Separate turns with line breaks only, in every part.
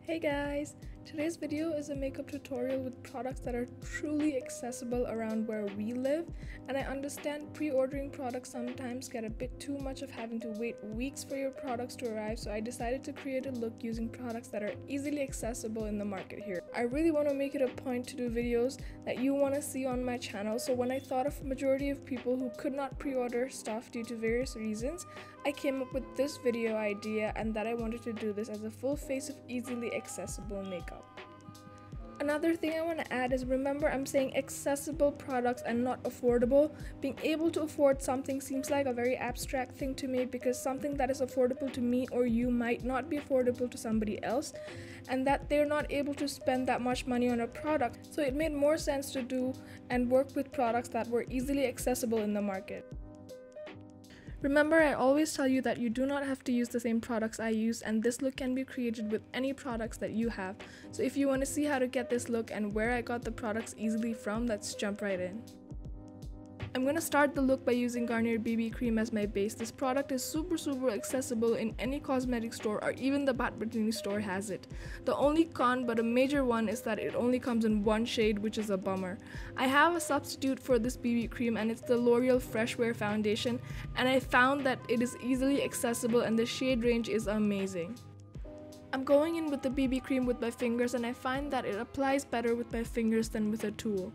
Hey guys! Today's video is a makeup tutorial with products that are truly accessible around where we live, and I understand pre-ordering products sometimes get a bit too much of having to wait weeks for your products to arrive, so I decided to create a look using products that are easily accessible in the market here. I really want to make it a point to do videos that you want to see on my channel, so when I thought of a majority of people who could not pre-order stuff due to various reasons, I came up with this video idea and that I wanted to do this as a full face of easily accessible makeup. Another thing I want to add is remember I'm saying accessible products and not affordable. Being able to afford something seems like a very abstract thing to me because something that is affordable to me or you might not be affordable to somebody else, and that they're not able to spend that much money on a product. So it made more sense to do and work with products that were easily accessible in the market. Remember, I always tell you that you do not have to use the same products I use, and this look can be created with any products that you have. So if you want to see how to get this look and where I got the products easily from, let's jump right in. I'm going to start the look by using Garnier BB Cream as my base. This product is super accessible in any cosmetic store, or even the Bhatbhateni store has it. The only con, but a major one, is that it only comes in one shade, which is a bummer. I have a substitute for this BB cream and it's the Loreal Fresh Wear Foundation, and I found that it is easily accessible and the shade range is amazing. I'm going in with the BB cream with my fingers, and I find that it applies better with my fingers than with a tool.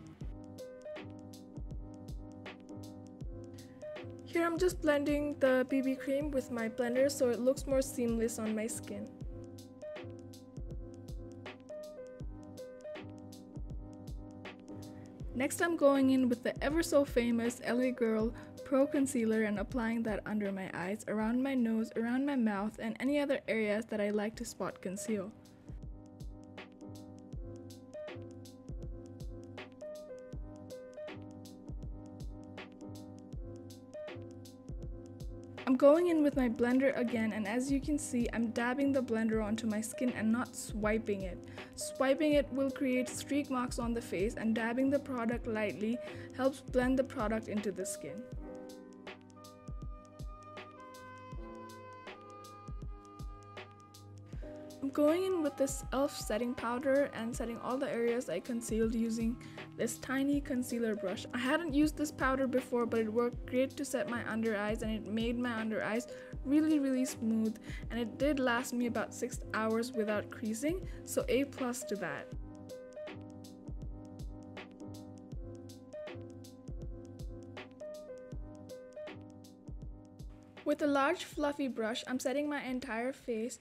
Here I'm just blending the BB cream with my blender so it looks more seamless on my skin. Next I'm going in with the ever so famous LA Girl Pro Concealer and applying that under my eyes, around my nose, around my mouth, and any other areas that I like to spot conceal. I'm going in with my blender again, and as you can see, I'm dabbing the blender onto my skin and not swiping it. Swiping it will create streak marks on the face, and dabbing the product lightly helps blend the product into the skin. I'm going in with this e.l.f. setting powder and setting all the areas I concealed using this tiny concealer brush. I hadn't used this powder before, but it worked great to set my under eyes, and it made my under eyes really smooth, and it did last me about 6 hours without creasing, so A+ to that. With a large fluffy brush, I'm setting my entire face,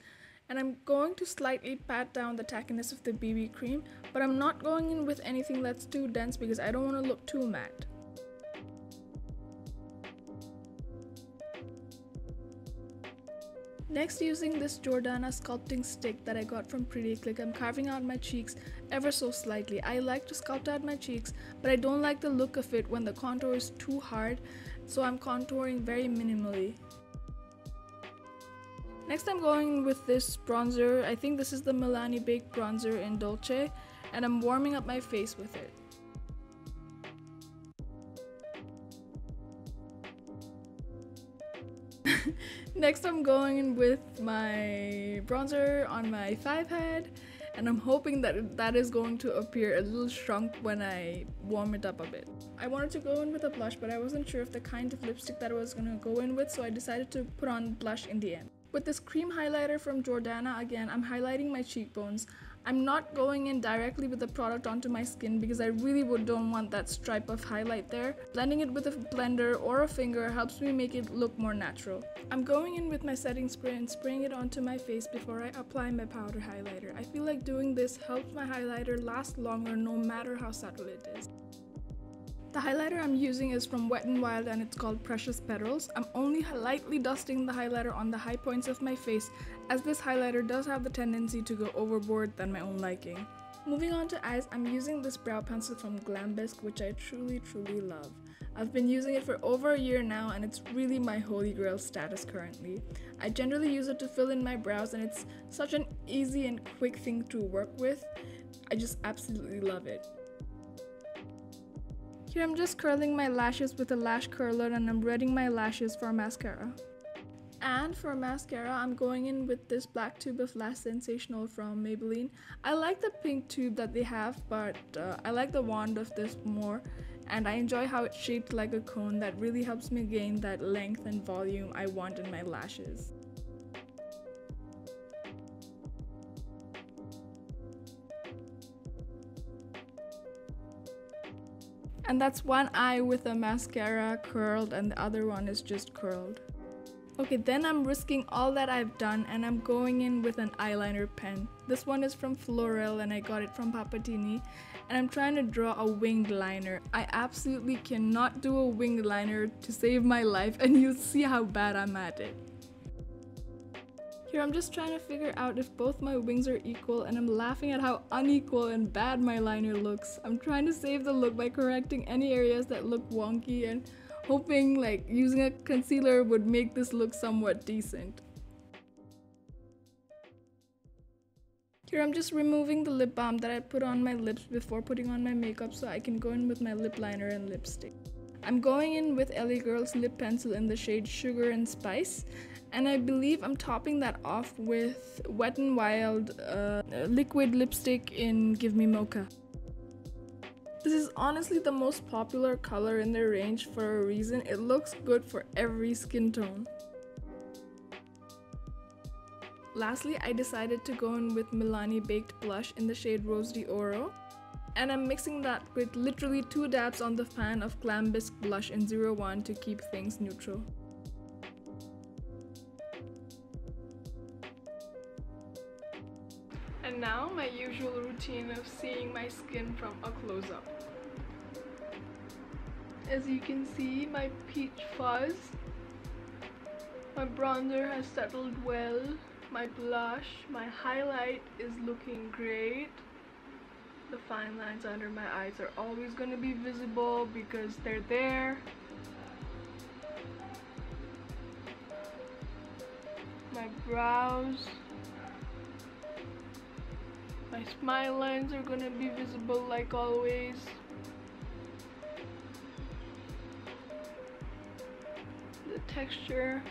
and I'm going to slightly pat down the tackiness of the BB cream, but I'm not going in with anything that's too dense because I don't want to look too matte. Next, using this Jordana sculpting stick that I got from Pretty Click, I'm carving out my cheeks ever so slightly. I like to sculpt out my cheeks, but I don't like the look of it when the contour is too hard, so I'm contouring very minimally. Next I'm going with this bronzer. I think this is the Milani Baked Bronzer in Dolce, and I'm warming up my face with it. Next I'm going in with my bronzer on my 5 head, and I'm hoping that that is going to appear a little shrunk when I warm it up a bit. I wanted to go in with a blush, but I wasn't sure of the kind of lipstick that I was going to go in with, so I decided to put on blush in the end. With this cream highlighter from Jordana, again, I'm highlighting my cheekbones. I'm not going in directly with the product onto my skin because I really don't want that stripe of highlight there. Blending it with a blender or a finger helps me make it look more natural. I'm going in with my setting spray and spraying it onto my face before I apply my powder highlighter. I feel like doing this helps my highlighter last longer no matter how subtle it is. The highlighter I'm using is from Wet n Wild and it's called Precious Petals. I'm only lightly dusting the highlighter on the high points of my face, as this highlighter does have the tendency to go overboard than my own liking. Moving on to eyes, I'm using this brow pencil from Glambisque, which I truly love. I've been using it for over a year now, and it's really my holy grail status currently. I generally use it to fill in my brows, and it's such an easy and quick thing to work with. I just absolutely love it. Here I'm just curling my lashes with a lash curler, and I'm wetting my lashes for mascara. And for mascara, I'm going in with this black tube of Lash Sensational from Maybelline. I like the pink tube that they have, but I like the wand of this more. And I enjoy how it's shaped like a cone. That really helps me gain that length and volume I want in my lashes. And that's one eye with a mascara curled and the other one is just curled. Okay, then I'm risking all that I've done and I'm going in with an eyeliner pen. This one is from Florelle and I got it from Bhatbhateni, and I'm trying to draw a winged liner. I absolutely cannot do a winged liner to save my life, and you'll see how bad I'm at it. Here I'm just trying to figure out if both my wings are equal, and I'm laughing at how unequal and bad my liner looks. I'm trying to save the look by correcting any areas that look wonky and hoping like using a concealer would make this look somewhat decent. Here I'm just removing the lip balm that I put on my lips before putting on my makeup so I can go in with my lip liner and lipstick. I'm going in with LA Girl's lip pencil in the shade Sugar and Spice, and I believe I'm topping that off with Wet n Wild liquid lipstick in Give Me Mocha. This is honestly the most popular color in their range for a reason. It looks good for every skin tone. Lastly, I decided to go in with Milani Baked Blush in the shade Rose d'Oro. And I'm mixing that with literally 2 dabs on the pan of Glambisque Blush in 01 to keep things neutral. And now my usual routine of seeing my skin from a close-up. As you can see, my peach fuzz, my bronzer has settled well, my blush, my highlight is looking great. The fine lines under my eyes are always going to be visible because they're there. My brows, my smile lines are going to be visible like always. The texture.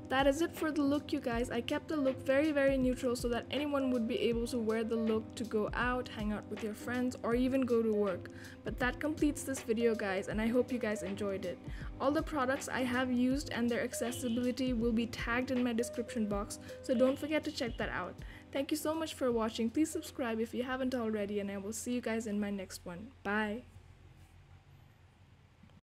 That is it for the look, you guys. I kept the look very neutral so that anyone would be able to wear the look to go out, hang out with your friends, or even go to work. But that completes this video, guys, and I hope you guys enjoyed it. All the products I have used and their accessibility will be tagged in my description box, so don't forget to check that out. Thank you so much for watching. Please subscribe if you haven't already, and I will see you guys in my next one. Bye!